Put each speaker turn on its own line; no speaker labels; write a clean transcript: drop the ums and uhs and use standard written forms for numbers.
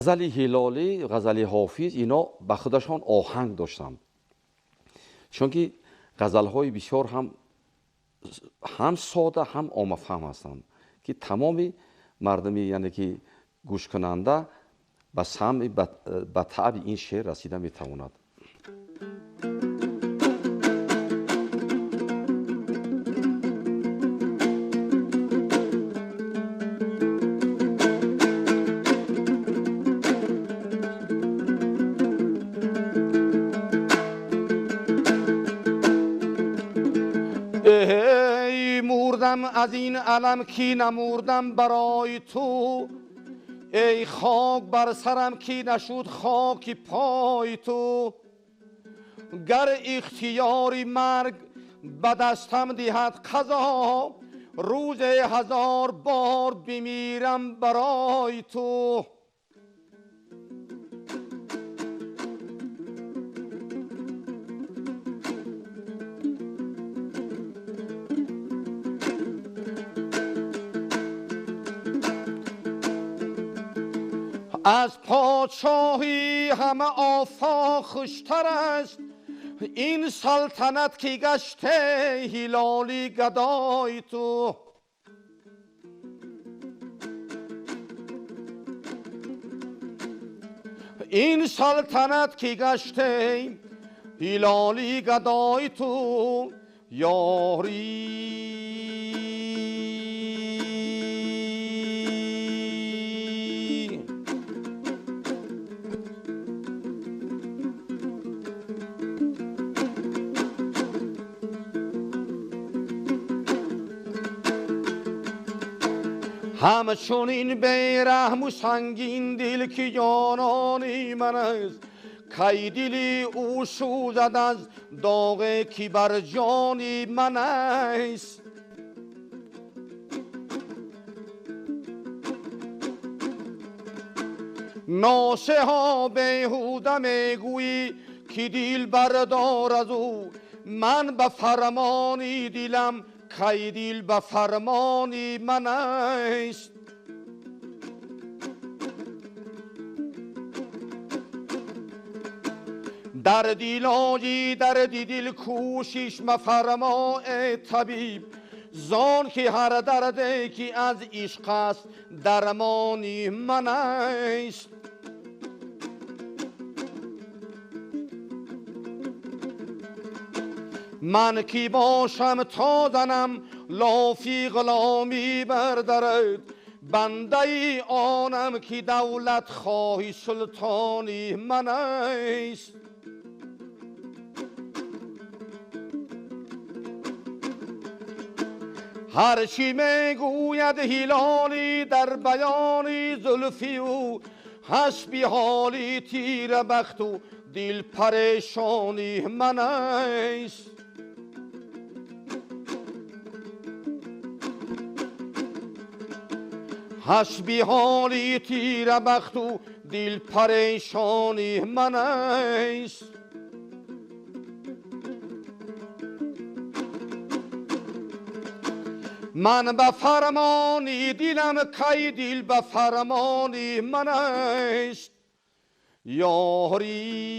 غزل هلالی، غزل حافظ اینا به خودشان آهنگ داشتند، چون که غزل‌های بسیار هم ساده هم عام‌فهم هستند که تمام مردمی یعنی که گوش کننده به سمع به طعم این شعر رسیده میتواند. ای مردم از این علم کی نمردم برای تو، ای خاک بر سرم کی نشد خاک پای تو. گر اختیاری مرگ به دستم دهد قضا، روز 1000 بار بمیرم برای تو. از پادشاهی همه آفاق خوشتر است، این سلطنت که گشته هلالی گدای تو. این سلطنت که گشته هلالی گدای تو. یاری همچون این بیرحم و سنگین دل که جانان من است، کی دلی او سوزد از داغ کی بر جان من است. ناصح ها بیهوده میگویی که دل بردار از او، من به فرمانی دلم کی دل به فرمانی من است. در دیلاجی در دل کوشش مفرما ای طبیب، زان که هر درده که از عشق است درمانی من است. من کی باشم تا زنم لافی غلامی بردرد، بنده ای آنم که دولت خواهی سلطانی من است. هرچی میگوید هلالی در بیانی زلفی او، حسبی حالی تیر بخت و دل پریشانی من است. حسبی حالی تیر بخت و دل پریشانی من است. من به فرمانی دلم کی دل به فرمانی من است. یاری